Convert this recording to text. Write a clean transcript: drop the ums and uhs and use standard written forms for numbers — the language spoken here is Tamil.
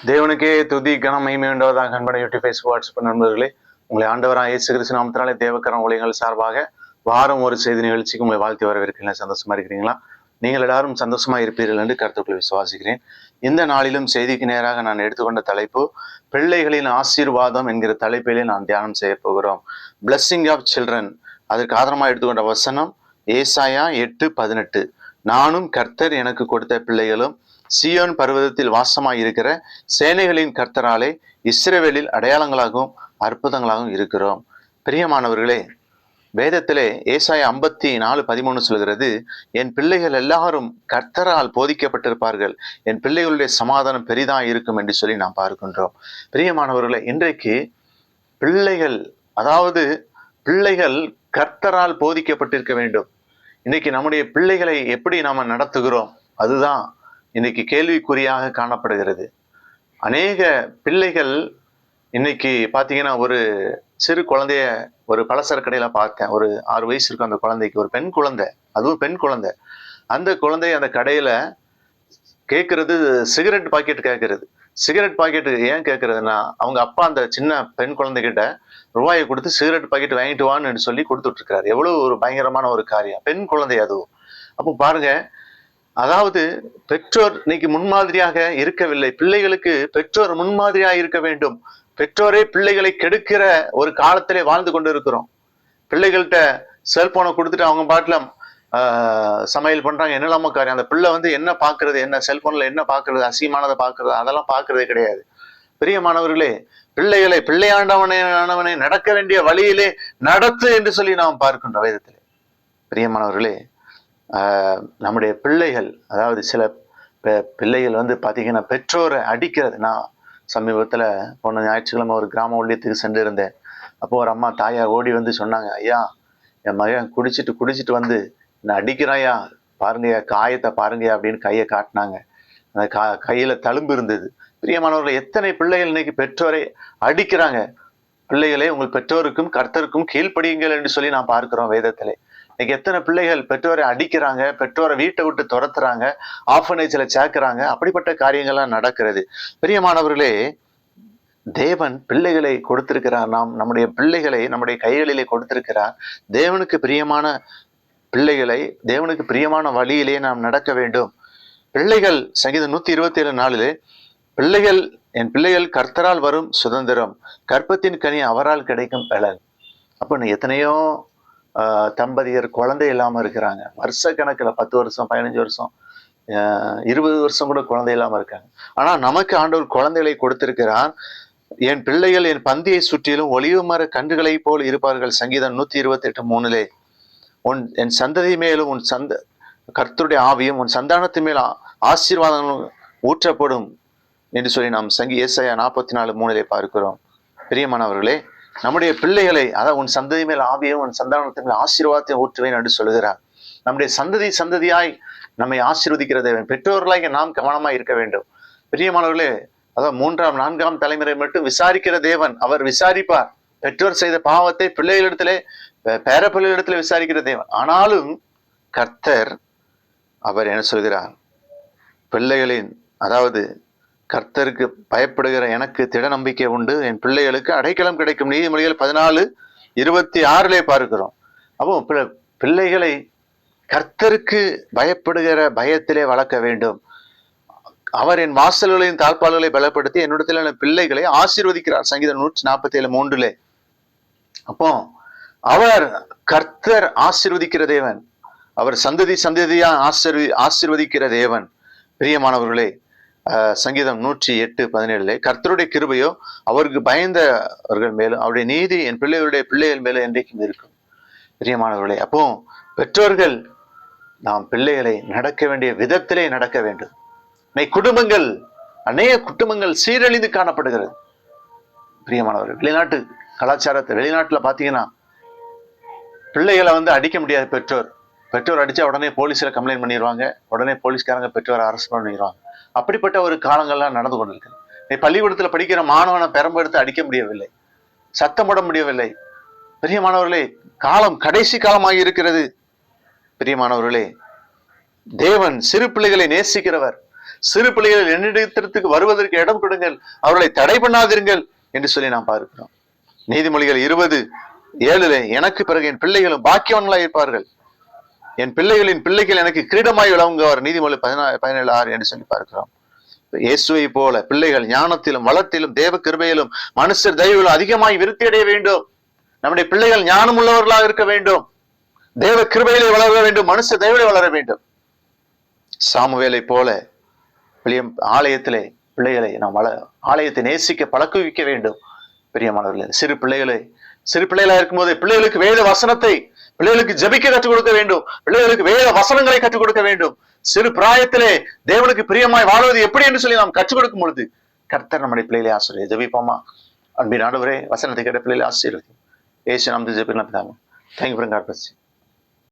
தேவனுக்கே துதி கனம் மகிமை உண்டாவதாக. அன்பனை யூடியூப் ஃபேஸ்புக் வாட்ஸ்அப் நண்பர்களே, உங்களை ஆண்டவராக இயேசு கிறிஸ்து நாமத்தினாலே தேவக்கரம் ஊழியங்கள் சார்பாக வாரம் ஒரு செய்தி நிகழ்ச்சிக்கு உங்களை வாழ்த்து வரவேற்கிறீங்களா? சந்தோஷமா இருக்கிறீங்களா? நீங்கள் எல்லாரும் சந்தோஷமா இருப்பீர்கள் என்று கருத்துக்களை விசுவாசிக்கிறேன். இந்த நாளிலும் செய்திக்கு நேராக நான் எடுத்துக்கொண்ட தலைப்பு பிள்ளைகளின் ஆசீர்வாதம் என்கிற தலைப்பிலே நான் தியானம் செய்ய போகிறோம். Blessing of children. அதற்கு ஆதாரமாக எடுத்துக்கொண்ட வசனம் ஏசாயா 8:18. நானும் கர்த்தர் எனக்கு கொடுத்த பிள்ளைகளும் சீயோன் பர்வதத்தில் வாசமாய் இருக்கிற சேனைகளின் கர்த்தராலே இஸ்ரவேலில் அடையாளங்களாகவும் அற்புதங்களாகவும் இருக்கிறோம். பிரியமானவர்களே, வேதத்திலே ஏசாயா 54:13 சொல்கிறது, என் பிள்ளைகள் எல்லாரும் கர்த்தரால் போதிக்கப்பட்டிருப்பார்கள், என் பிள்ளைகளுடைய சமாதானம் பெரிதா இருக்கும் என்று சொல்லி நாம் பார்க்கின்றோம். பிரியமானவர்களே, இன்றைக்கு பிள்ளைகள், அதாவது பிள்ளைகள் கர்த்தரால் போதிக்கப்பட்டிருக்க வேண்டும். இன்னைக்கு நம்முடைய பிள்ளைகளை எப்படி நாம நடத்துகிறோம், அதுதான் இன்னைக்கு கேள்விக்குறியாக காணப்படுகிறது. அநேக பிள்ளைகள் இன்னைக்கு பார்த்தீங்கன்னா, ஒரு சிறு குழந்தைய ஒரு பலசர கடையில பார்த்தேன். ஒரு 6 வயசு இருக்கும் அந்த குழந்தைக்கு, ஒரு பெண் குழந்தை, அதுவும் பெண் குழந்தை. அந்த குழந்தை அந்த கடையில கேட்கறது சிகரெட் பாக்கெட் கேட்கறது. சிகரெட் பாக்கெட் ஏன் கேட்கறதுன்னா, அவங்க அப்பா அந்த சின்ன பெண் குழந்தைகிட்ட ரூபாயை கொடுத்து சிகரெட் பாக்கெட் வாங்கிட்டு வான்னு சொல்லி கொடுத்துட்டு இருக்காரு. எவ்வளவு ஒரு பயங்கரமான ஒரு காரியம். பெண் குழந்தை அதுவும். அப்போ பாருங்க, அதாவது பெற்றோர் இன்னைக்கு முன்மாதிரியாக இருக்கவில்லை. பிள்ளைகளுக்கு பெற்றோர் முன்மாதிரியாக இருக்க வேண்டும். பெற்றோரே பிள்ளைகளை கெடுக்கிற ஒரு காலத்திலே வாழ்ந்து கொண்டு இருக்கிறோம். பிள்ளைகள்கிட்ட செல்போனை கொடுத்துட்டு அவங்க பாட்டுல சமையல் பண்றாங்க, என்னெல்லாம காரியம். அந்த பிள்ளை என்ன பாக்குறது, என்ன செல்போன்ல என்ன பாக்குறது, அசிங்கமானதை பாக்குறது, அதெல்லாம் பாக்குறதே கிடையாது. பிரியமானவர்களே, பிள்ளைகளை பிள்ளையாண்டவனை நடக்க வேண்டிய வழியிலே நடத்து என்று சொல்லி நாம் பார்க்கின்றோம் வேதத்திலே. பிரியமானவர்களே, நம்முடைய பிள்ளைகள், அதாவது சில பிள்ளைகள் பார்த்தீங்கன்னா பெற்றோரை அடிக்கிறது. நான் சமீபத்தில் போன ஞாயிற்றுக்கிழமை ஒரு கிராம ஊழியத்துக்கு சென்று இருந்தேன். அப்போ ஒரு அம்மா தாயார் ஓடி சொன்னாங்க, ஐயா, என் மகன் குடிச்சிட்டு வந்து என்னை அடிக்கிறாயா, பாருங்கய்யா, காயத்தை பாருங்கய்யா அப்படின்னு கையை காட்டினாங்க. அந்த கையில தழும்பு இருந்தது. பிரியமானவர்கள், எத்தனை பிள்ளைகள் இன்னைக்கு பெற்றோரை அடிக்கிறாங்க. பிள்ளைகளே, உங்கள் பெற்றோருக்கும் கர்த்தருக்கும் கீழ்ப்படியுங்கள் என்று சொல்லி நான் பார்க்கிறோம் வேதத்திலே. இன்னைக்கு எத்தனை பிள்ளைகள் பெற்றோரை அடிக்கிறாங்க, பெற்றோரை வீட்டை விட்டு துரத்துறாங்க, ஆர்ஃபனேஜ்ல சேர்க்கிறாங்க. அப்படிப்பட்ட காரியங்கள்லாம் நடக்கிறது. பிரியமானவர்களே, தேவன் பிள்ளைகளை கொடுத்திருக்கிறார். நாம் நம்முடைய பிள்ளைகளை நம்முடைய கைகளிலே கொடுத்திருக்கிறார். தேவனுக்கு பிரியமான பிள்ளைகளை தேவனுக்கு பிரியமான வழியிலே நாம் நடக்க வேண்டும். பிள்ளைகள், சங்கீதம் 127:4, பிள்ளைகள், என் பிள்ளைகள் கர்த்தரால் வரும் சுதந்திரம், கற்பத்தின் கனி அவரால் கிடைக்கும் பலன். அப்போ எத்தனையோ தம்பதியர் குழந்தை இல்லாம இருக்கிறாங்க. வருஷ கணக்குல 10 வருஷம், 15 வருஷம், 20 வருஷம் கூட குழந்தை இல்லாம இருக்காங்க. ஆனா நமக்கு ஆண்டவர் குழந்தைகளை கொடுத்திருக்கிறார். என் பிள்ளைகள் என் பந்தியை சுற்றிலும் ஒளிவு மர கன்றுகளை போல் இருப்பார்கள். சங்கீதம் 128:3. என் சந்ததி மேலும் உன் கர்த்தருடைய ஆவியும் உன் சந்தானத்து மேல் ஆசீர்வாதங்களும் ஊற்றப்படும் என்று சொல்லி நாம் ஏசாயா 44:3 பார்க்கிறோம். பிரியமானவர்களே, நம்முடைய பிள்ளைகளை, அதாவது உன் சந்ததி மேல் ஆவியும் உன் சந்தானத்தின் மேல் ஆசீர்வாதத்தை ஊற்றுவேன் என்று சொல்லுகிறார். நம்முடைய சந்ததியாய் நம்மை ஆசீர்வதிக்கிற தேவன். பெற்றோர்களாக நாம் கவனமாய் இருக்க வேண்டும். பிரியமானவர்களே, அதாவது 3ஆம் 4ஆம் தலைமுறை மட்டும் விசாரிக்கிற தேவன். அவர் விசாரிப்பார். பெற்றோர் செய்த பாவத்தை பிள்ளைகளிடத்திலே, பேர பிள்ளைகளிடத்திலே விசாரிக்கிற தேவன். ஆனாலும் கர்த்தர், அவர் என்ன சொல்கிறார், பிள்ளைகளின், அதாவது கர்த்தருக்கு பயப்படுகிற எனக்கு திட நம்பிக்கை உண்டு, என் பிள்ளைகளுக்கு அடைக்கலம் கிடைக்கும். நீதிமொழிகள் 14:26 பார்க்கிறோம். அப்போ பிள்ளைகளை கர்த்தருக்கு பயப்படுகிற பயத்திலே வளர்க்க வேண்டும். அவர் என் வாசல்களையும் தாழ்பால்களை பலப்படுத்தி என்னிடத்தில் பிள்ளைகளை ஆசீர்வதிக்கிறார். சங்கீதம் 147:3. அப்போ அவர் கர்த்தர் ஆசீர்வதிக்கிற தேவன். அவர் சந்ததியா ஆசீர்வதிக்கிற தேவன். பிரியமானவர்களே, சங்கீதம் 108:17, கர்த்தருடைய கிருபையோ அவருக்கு பயந்தவர்கள் மேலும் அவருடைய நீதி என் பிள்ளைகள் மேலும் என்றைக்கும் இருக்கும். பிரியமானவர்களே, அப்போ பெற்றோர்கள் நாம் பிள்ளைகளை நடக்க வேண்டிய விதத்திலே நடக்க வேண்டும். குடும்பங்கள், அநேக குடும்பங்கள் சீரழிந்து காணப்படுகிறது. பிரியமானவர்கள், வெளிநாட்டு கலாச்சாரத்தை, வெளிநாட்டுல பாத்தீங்கன்னா பிள்ளைகளை அடிக்க முடியாது. பெற்றோர் அடிச்சா உடனே போலீஸ்ல கம்ப்ளைண்ட் பண்ணிடுவாங்க. உடனே போலீஸ்காரங்க பெற்றோரை அரெஸ்ட் பண்ணிடுவாங்க. அப்படிப்பட்ட ஒரு காலங்கள்லாம் நடந்து கொண்டிருக்கு. பள்ளிக்கூடத்துல படிக்கிற மாணவனை பெரம்பெடுத்து அடிக்க முடியவில்லை, சத்தம் போட முடியவில்லை. பிரியமானவர்களே, காலம் கடைசி காலமாகி இருக்கிறது. பிரியமானவர்களே, தேவன் சிறு பிள்ளைகளை நேசிக்கிறவர். சிறு பிள்ளைகள் என்னிடத்திற்கு வருவதற்கு இடம் கொடுங்கள், அவர்களை தடை பண்ணாதிருங்கள் என்று சொல்லி நாம் பார்க்கிறோம். நீதிமொழிகள் 20:7 எனக்கு பிறகு என் பிள்ளைகளும் பாக்கியவன்களாய் இருப்பார்கள், என் பிள்ளைகளின் பிள்ளைகள் எனக்கு கிரீடமாய் விளங்குவார். நீதிமொழி 17:6 என்று சொல்லி பார்க்கிறோம். இயேசுவை போல பிள்ளைகள் ஞானத்திலும் வளத்திலும் தேவ கிருபையிலும் மனுஷர் தயவிலும் அதிகமாய் விருத்தி அடைய வேண்டும். நம்முடைய பிள்ளைகள் ஞானம் உள்ளவர்களாக இருக்க வேண்டும், தேவ கிருபையிலே வளர வேண்டும், மனுஷ தயவிலே வளர வேண்டும். சாமுவேலை போல ஆலயத்திலே பிள்ளைகளை நாம் ஆலயத்தை நேசிக்க பழக்குவிக்க வேண்டும். பிரியமானவர்களே, சிறு பிள்ளைகளா இருக்கும்போது பிள்ளைகளுக்கு வேத வசனத்தை, பிள்ளைகளுக்கு ஜெபிக்க கற்றுக் கொடுக்க வேண்டும், பிள்ளைகளுக்கு வேத வசனங்களை கற்றுக் கொடுக்க வேண்டும். சிறு பிராயத்திலே தேவனுக்கு பிரியமாய் வாழ்வது எப்படி என்று சொல்லி நாம் கற்றுக் கொடுக்கும் பொழுது கர்த்தர் நம்முடைய பிள்ளைகளை ஆசீர்வதிப்பார். ஜெபிப்போமா? அன்பின் ஆண்டவரே, வசனத்தை கேட்ட பிள்ளைகளை ஆசீர்வதியும். இயேசு நாமத்தில் ஜெபிக்கிறேன். தேங்க்யூ.